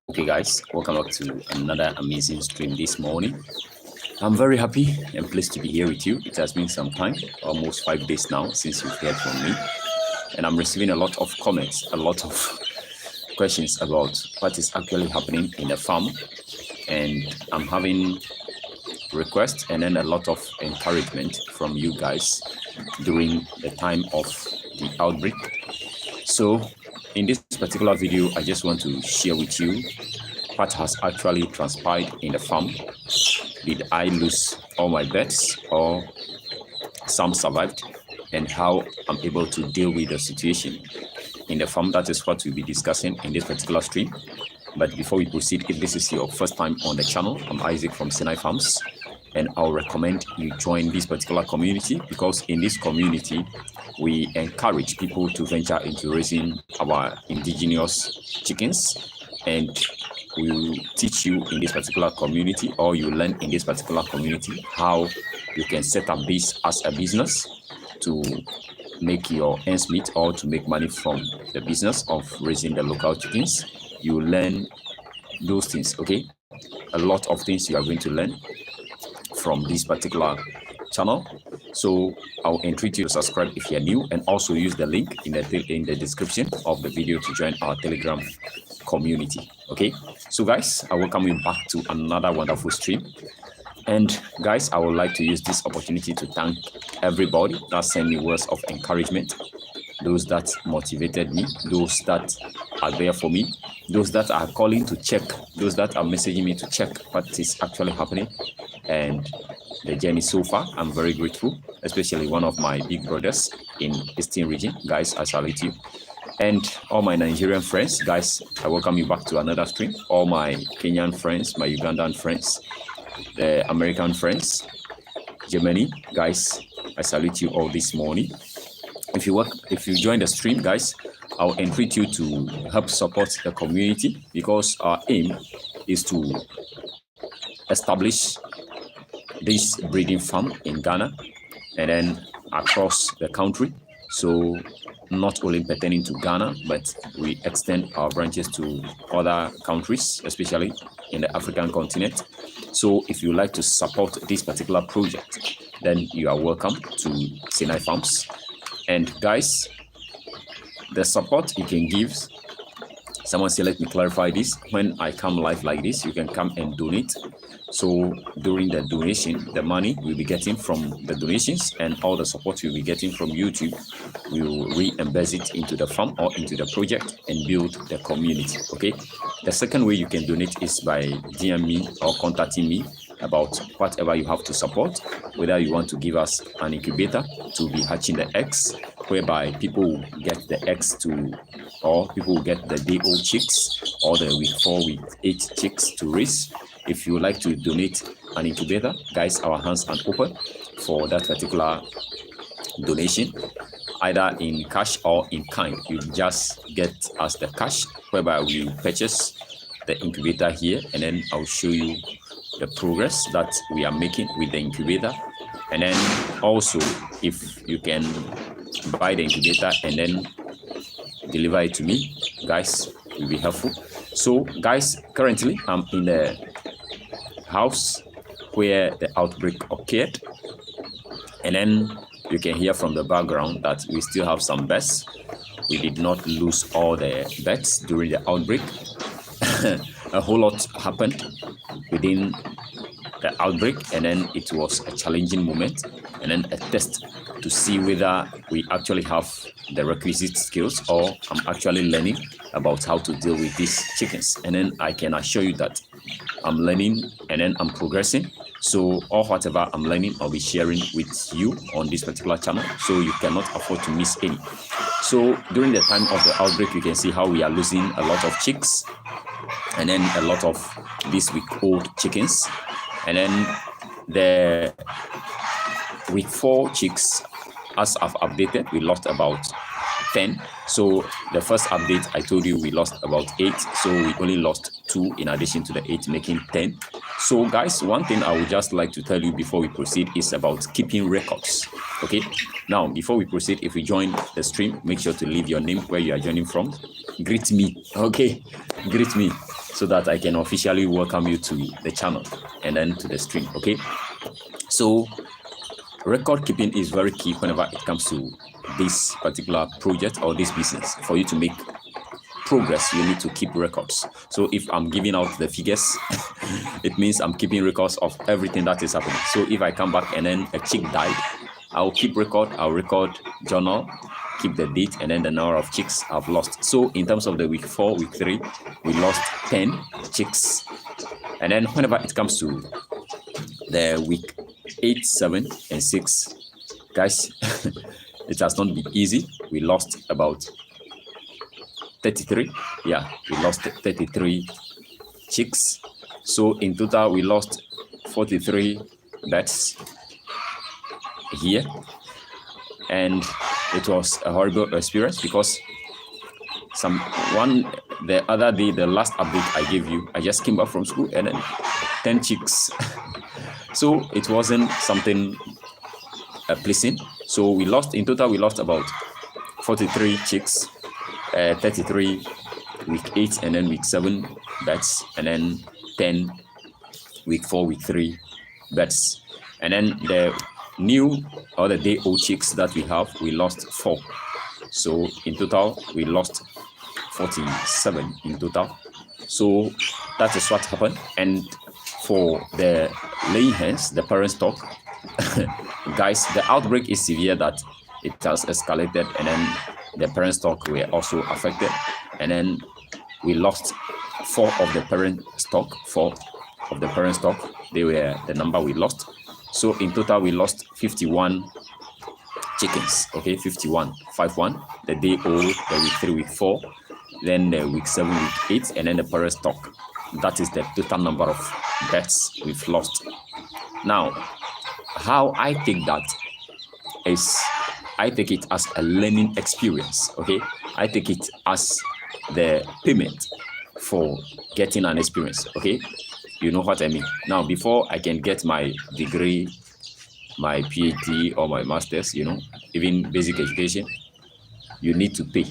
Okay, guys, welcome back to another amazing stream this morning. I'm very happy and pleased to be here with you. It has been some time, almost 5 days now, since you've heard from me, and I'm receiving a lot of comments, a lot of questions about what is actually happening in the farm, and I'm having requests and then a lot of encouragement from you guys during the time of the outbreak. So in this particular video, I just want to share with you what has actually transpired in the farm. Did I lose all my birds or some survived, and how I'm able to deal with the situation in the farm? That is what we'll be discussing in this particular stream. But before we proceed, if this is your first time on the channel, I'm Isaac from Sinai Farms, and I'll recommend you join this particular community, because in this community we encourage people to venture into raising our indigenous chickens, and we will teach you in this particular community, or you learn in this particular community, how you can set up this as a business to make your ends meet, or to make money from the business of raising the local chickens. You learn those things, okay? A lot of things you are going to learn from this particular channel. So I'll entreat you to subscribe if you're new, and also use the link in the description of the video to join our Telegram community. Okay, so guys, I welcome you back to another wonderful stream. And guys, I would like to use this opportunity to thank everybody that sent me words of encouragement, those that motivated me, those that are there for me, those that are calling to check, those that are messaging me to check what is actually happening and the journey so far. I'm very grateful, especially one of my big brothers in Eastern region. Guys, I salute you. And all my Nigerian friends, guys, I welcome you back to another stream. All my Kenyan friends, my Ugandan friends, the American friends, Germany, guys, I salute you all this morning. If you join the stream, guys, I'll entreat you to help support the community, because our aim is to establish this breeding farm in Ghana and then across the country. So not only pertaining to Ghana, but we extend our branches to other countries, especially in the African continent. So if you like to support this particular project, then you are welcome to Sinai Farms. And guys, the support you can give, someone said, let me clarify this. When I come live like this, you can come and donate. So during the donation, the money we'll be getting from the donations and all the support we'll be getting from YouTube, we will reimburse it into the farm or into the project and build the community. Okay. The second way you can donate is by DM me or contacting me about whatever you have to support, whether you want to give us an incubator to be hatching the eggs, whereby people will get the eggs or people will get the day-old chicks, or the week 4, week 8 chicks to raise. If you would like to donate an incubator, guys, our hands are open for that particular donation, either in cash or in kind. You just get us the cash, whereby we purchase the incubator here, and then I'll show you the progress that we are making with the incubator. And then also, if you can buy the incubator and then deliver it to me, guys, it will be helpful. So guys, currently I'm in the house where the outbreak occurred, and then you can hear from the background that we still have some birds. We did not lose all the birds during the outbreak. A whole lot happened within the outbreak, and then it was a challenging moment, and then a test to see whether we actually have the requisite skills, or I'm actually learning about how to deal with these chickens. And then I can assure you that I'm learning and then I'm progressing. So all whatever I'm learning, I'll be sharing with you on this particular channel, so you cannot afford to miss any. So during the time of the outbreak, you can see how we are losing a lot of chicks, and then a lot of these week-old chickens. And then the week 4 chicks, as I've updated, we lost about 10. So the first update, I told you we lost about 8. So we only lost 2 in addition to the 8, making 10. So guys, one thing I would just like to tell you before we proceed is about keeping records. Okay, now before we proceed, if you join the stream, make sure to leave your name, where you are joining from. Greet me. Okay, greet me. so that I can officially welcome you to the channel and then to the stream. Okay, so record keeping is very key whenever it comes to this particular project or this business. For you to make progress, you need to keep records. So if I'm giving out the figures, it means I'm keeping records of everything that is happening. So if I come back and then a chick died, I'll keep record, I'll record journal, keep the date and then the number of chicks I've lost. So in terms of the week 4, week 3, we lost 10 chicks. And then whenever it comes to the week 8, 7, and 6, guys, it has not been easy. We lost about 33. Yeah, we lost 33 chicks. So in total, we lost 43 birds here. And it was a horrible experience because the other day, the last update I gave you, I just came back from school and then 10 chicks. So it wasn't something pleasing. So we lost, in total, we lost about 43 chicks, 33 week 8 and then week 7 birds, and then 10 week 4, week 3 birds. And then the new or the day old chicks that we have, we lost 4. So in total, we lost 47 in total. So that is what happened. And for the laying hens, the parent stock, guys, the outbreak is severe that it has escalated, and then the parent stock were also affected, and then we lost 4 of the parent stock. 4 of the parent stock, they were the number we lost. So in total, we lost 51 chickens. Okay, 51, 5-1, the day old, the week 3, week 4, then the week 7, week 8, and then the parent stock. That is the total number of birds we've lost. Now, how I take that is, I take it as a learning experience. Okay, I take it as the payment for getting an experience. Okay, you know what I mean. Now, before I can get my degree, my PhD or my master's, you know, even basic education, you need to pay.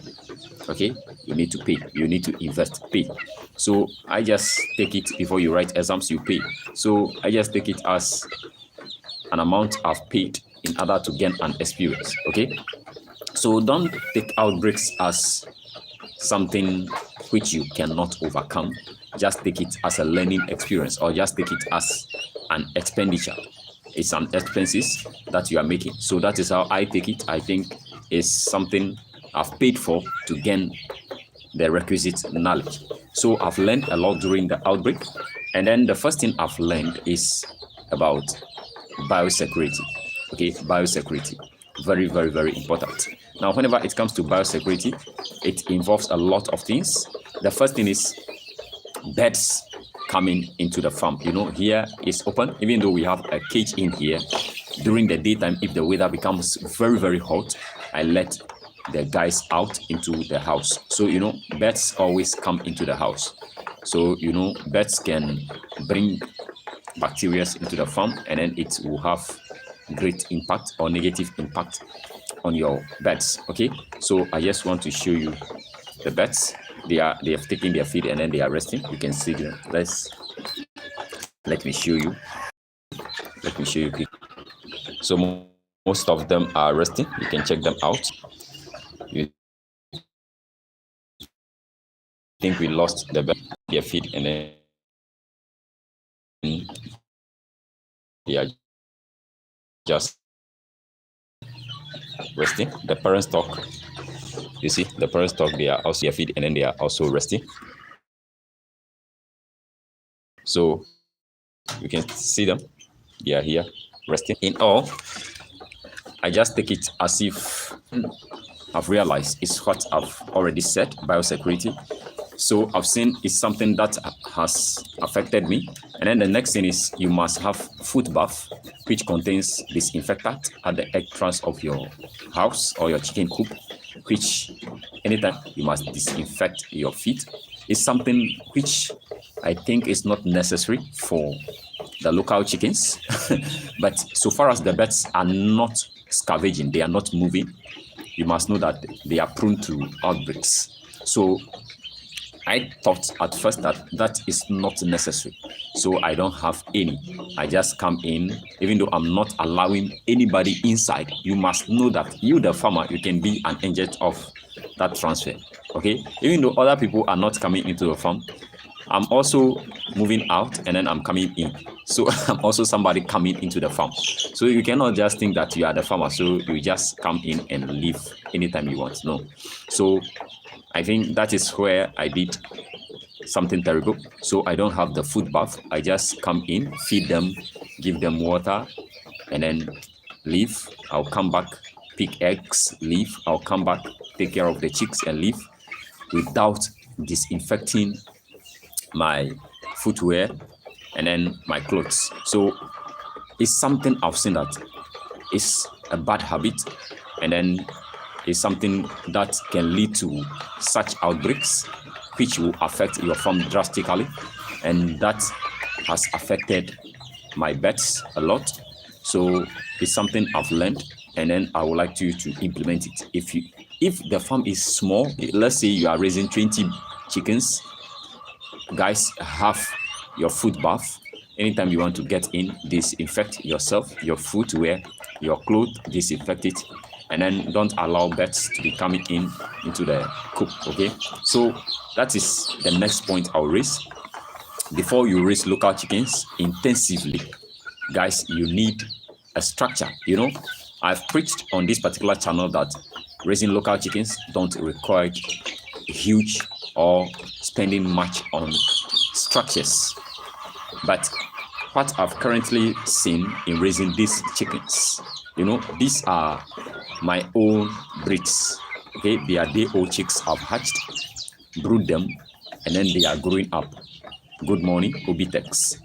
Okay, you need to pay, you need to invest, pay. So I just take it, before you write exams, you pay. So I just take it as an amount I've paid in order to gain an experience. Okay, so don't take outbreaks as something which you cannot overcome. Just take it as a learning experience, or just take it as an expenditure. It's an expenses that you are making. So that is how I take it. I think it's something I've paid for to gain the requisite knowledge. So I've learned a lot during the outbreak. And then the first thing I've learned is about biosecurity. Okay, biosecurity. Very, very, very important. Now, whenever it comes to biosecurity, it involves a lot of things. The first thing is birds coming into the farm. You know, here is open, even though we have a cage in here. During the daytime, if the weather becomes very, very hot, I let the guys out into the house. So, you know, birds always come into the house. So, you know, birds can bring bacteria into the farm, and then it will have great impact or negative impact on your birds. Okay, so I just want to show you the birds. They have taken their feed and then they are resting. You can see them. Let me show you. Let me show you. So most of them are resting. You can check them out. You think we lost their feed, and then they are just resting. The parent stock, you see, the parent stock, they are also their feed, and then they are also resting. So you can see them. They are here resting. In all, I just take it as if I've realized it's what I've already said, biosecurity. So I've seen it's something that has affected me. And then the next thing is you must have foot bath, which contains disinfectant at the entrance of your house or your chicken coop, which anytime you must disinfect your feet. It's something which I think is not necessary for the local chickens. But so far as the birds are not scavenging, they are not moving, you must know that they are prone to outbreaks. So I thought at first that that is not necessary, so I don't have any. I just come in, even though I'm not allowing anybody inside. You must know that you, the farmer, you can be an agent of that transfer. Okay, even though other people are not coming into the farm, I'm also moving out and then I'm coming in. So I'm also somebody coming into the farm. So you cannot just think that you are the farmer, so you just come in and leave anytime you want. No. So I think that is where I did something terrible. So I don't have the food bath. I just come in, feed them, give them water, and then leave. I'll come back, pick eggs, leave. I'll come back, take care of the chicks and leave without disinfecting my footwear and then my clothes. So it's something I've seen that is a bad habit, and then it's something that can lead to such outbreaks which will affect your farm drastically, and that has affected my birds a lot. So it's something I've learned, and then I would like you to implement it. If the farm is small, let's say you are raising 20 chickens, guys, have your food bath. Anytime you want to get in, disinfect yourself, your footwear, your clothes, disinfect it, and then don't allow birds to be coming into the coop. Okay, so that is the next point I'll raise. Before you raise local chickens intensively, guys, you need a structure. I've preached on this particular channel that raising local chickens don't require huge or spending much on structures. But what I've currently seen in raising these chickens, these are my own breeds. Okay, they are day-old chicks I've hatched, brood them, and then they are growing up. Good morning, Obitex.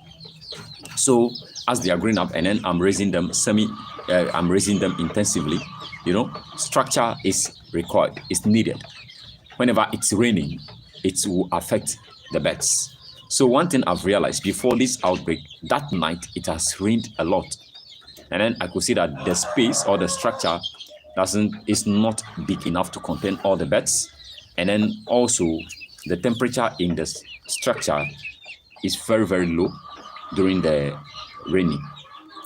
So as they are growing up, and then I'm raising them intensively. Structure is required, it's needed. Whenever it's raining, it will affect the birds. So one thing I've realized before this outbreak, that night it has rained a lot, and then I could see that the space or the structure is not big enough to contain all the birds, and then also the temperature in the structure is very, very low during the raining.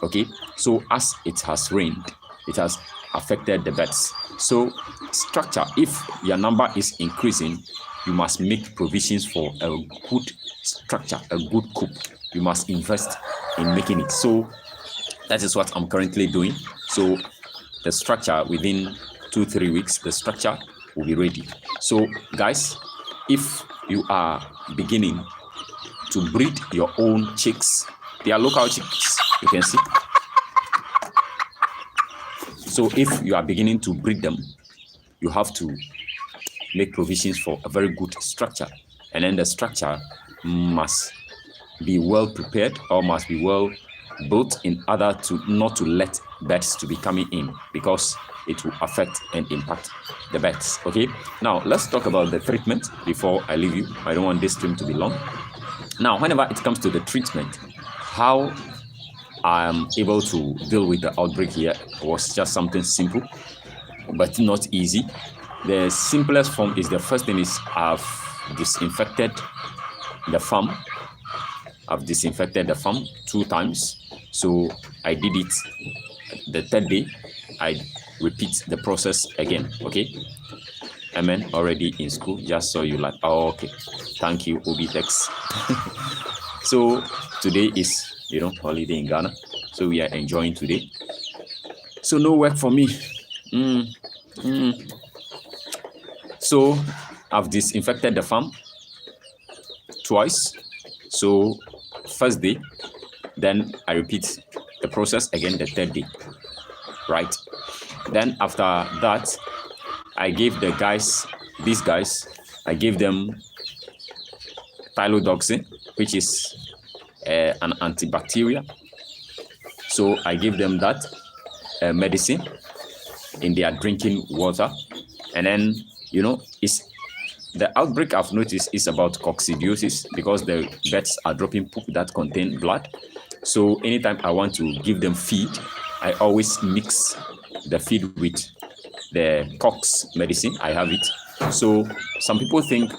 Okay, so as it has rained, it has affected the birds. So structure, if your number is increasing, you must make provisions for a good structure, a good coop. You must invest in making it. So that is what I'm currently doing. So the structure, within 2-3 weeks, the structure will be ready. So guys, if you are beginning to breed your own chicks, they are local chicks, you can see. So if you are beginning to breed them, you have to make provisions for a very good structure, and then the structure must be well prepared or must be well built in order to not to let birds to be coming in, because it will affect and impact the birds. Okay, now let's talk about the treatment before I leave you. I don't want this stream to be long. Now, whenever it comes to the treatment, how I am able to deal with the outbreak here was just something simple, but not easy. The simplest form is, the first thing is I've disinfected the farm. I've disinfected the farm 2 times. So I did it the 3rd day. I repeat the process again. Okay. Amen. Already in school. Just so you like, oh, okay. Thank you, Obitex. So today is, holiday in Ghana. So we are enjoying today. So no work for me. So I've disinfected the farm twice. So first day, then I repeat the process again the 3rd day, right? Then after that, I gave these guys, I gave them tylodoxin, which is an antibacterial. So I gave them that medicine in their drinking water, and then it's the outbreak I've noticed is about coccidiosis, because the birds are dropping poop that contain blood. So anytime I want to give them feed, I always mix the feed with the cox medicine. I have it. So some people think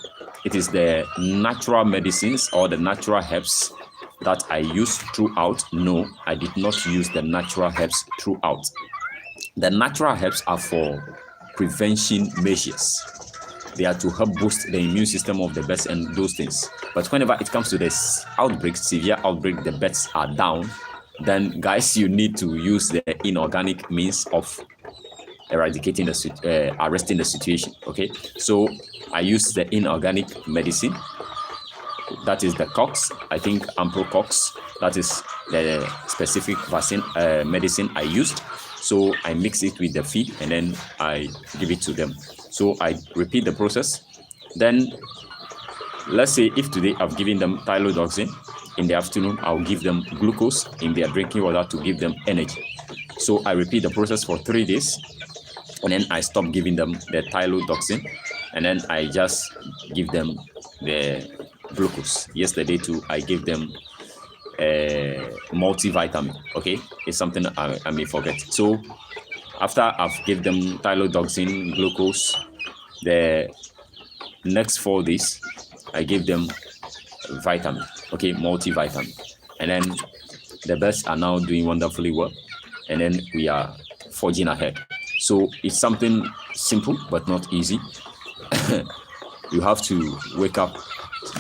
it is the natural medicines or the natural herbs that I use throughout. No, I did not use the natural herbs throughout. The natural herbs are for prevention measures. They are to help boost the immune system of the birds and those things. But whenever it comes to this outbreak, severe outbreak, the birds are down, then guys, you need to use the inorganic means of eradicating the arresting the situation. Okay, so I use the inorganic medicine. That is the cox. I think amprocox. That is the specific vaccine medicine I used. So I mix it with the feed and then I give it to them. So I repeat the process. Then let's say if today I've given them thyrodoxine, in the afternoon I'll give them glucose in their drinking water to give them energy. So I repeat the process for 3 days, and then I stop giving them the thyrodoxine, and then I just give them the glucose. Yesterday too, I gave them a multivitamin. Okay, it's something I may forget. So after I've given them thyrodoxine, glucose, the next 4 days I gave them vitamin, okay, multivitamin, and then the birds are now doing wonderfully well, and then we are forging ahead. So it's something simple but not easy. You have to wake up,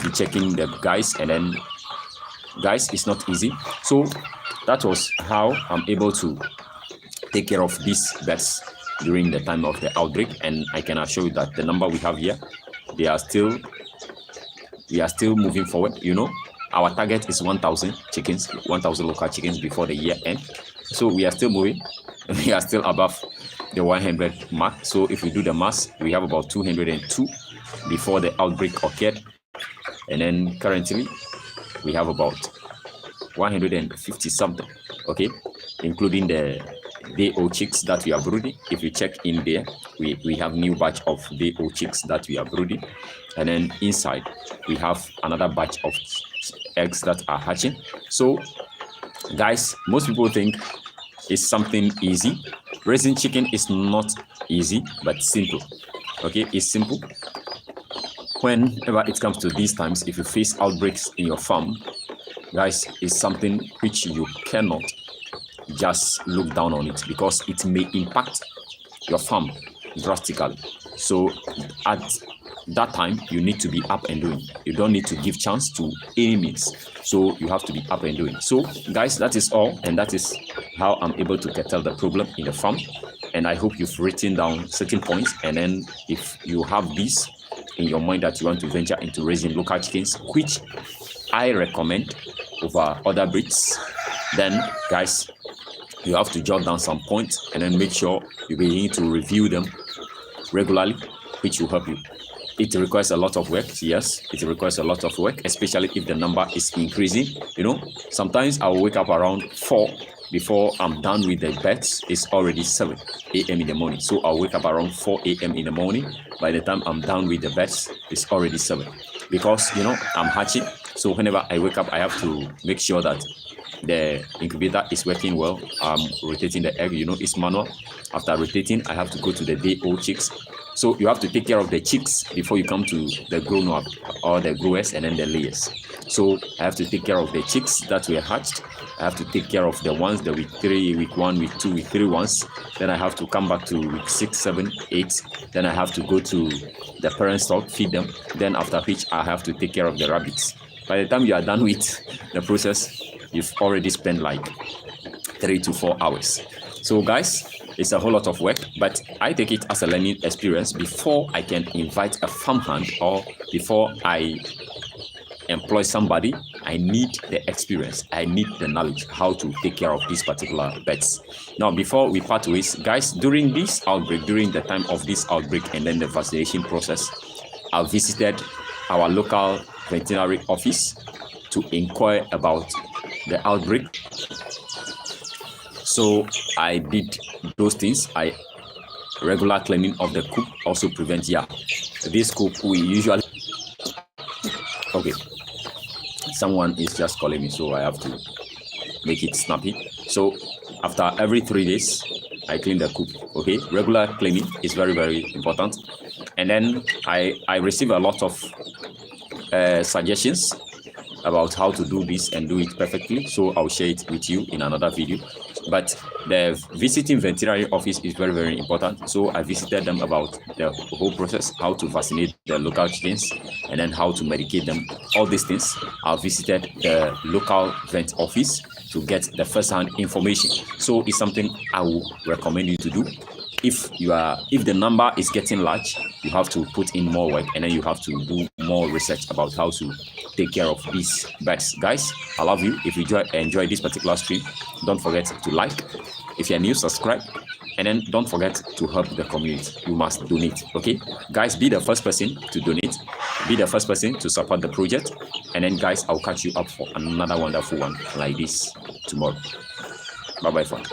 be checking the guys, and then guys, it's not easy. So that was how I'm able to take care of these birds during the time of the outbreak, and I can assure you that the number we have here, we are still moving forward. You know, our target is 1,000 chickens, 1,000 local chickens before the year end. So we are still moving. We are still above the 100 mark. So if we do the math, we have about 202 before the outbreak occurred, and then currently we have about 150 something, okay, including the day-old chicks that we are brooding. If you check in there, we have new batch of day-old chicks that we are brooding, and then inside we have another batch of eggs that are hatching. So guys, most people think it's something easy. Raising chicken is not easy but simple. Okay, it's simple. Whenever it comes to these times, if you face outbreaks in your farm, guys, it's something which you cannot just look down on it, because it may impact your farm drastically. So at that time, you need to be up and doing. You don't need to give chance to any means. So you have to be up and doing. So guys, that is all, and that is how I'm able to curtail the problem in the farm. And I hope you've written down certain points, and then if you have this in your mind that you want to venture into raising local chickens, which I recommend over other breeds, then guys, you have to jot down some points and then make sure you begin to review them regularly, which will help you. It requires a lot of work. Yes, it requires a lot of work, especially if the number is increasing. You know, sometimes I'll wake up around 4 before I'm done with the birds. It's already 7 a.m. in the morning. So I'll wake up around 4 a.m. in the morning. By the time I'm done with the birds, it's already 7, because you know I'm hatching. So whenever I wake up, I have to make sure that the incubator is working well. I'm rotating the egg, you know, it's manual. After rotating, I have to go to the day-old chicks. So you have to take care of the chicks before you come to the grown-up or the growers and then the layers. So I have to take care of the chicks that were hatched. I have to take care of the ones, the week 3, week 1, week 2, week 3 ones. Then I have to come back to week 6, 7, 8. Then I have to go to the parent stock, feed them. Then after which I have to take care of the rabbits. By the time you are done with the process, you've already spent like 3 to 4 hours. So guys, it's a whole lot of work, but I take it as a learning experience before I can invite a farmhand, or before I employ somebody. I need the experience, I need the knowledge how to take care of these particular birds. Now, before we part ways, guys, during this outbreak, during the time of this outbreak and then the vaccination process, I visited our local veterinary office to inquire about the outbreak. So I did those things. I regular cleaning of the coop also prevents, this coop we usually, okay, someone is just calling me, so I have to make it snappy. So after every 3 days I clean the coop. Okay, regular cleaning is very, very important. And then I receive a lot of suggestions about how to do this and do it perfectly, so I'll share it with you in another video. But the visiting veterinary office is very, very important. So I visited them about the whole process, how to vaccinate the local chickens, and then how to medicate them. All these things, I visited the local vet office to get the first-hand information. So it's something I will recommend you to do. If the number is getting large, you have to put in more work, and then you have to do more research about how to take care of these birds. Guys, I love you. If you enjoy this particular stream, don't forget to like. If you're new, subscribe, and then don't forget to help the community. You must donate. Okay, guys, be the first person to donate, be the first person to support the project, and then guys, I'll catch you up for another wonderful one like this tomorrow. Bye bye for now.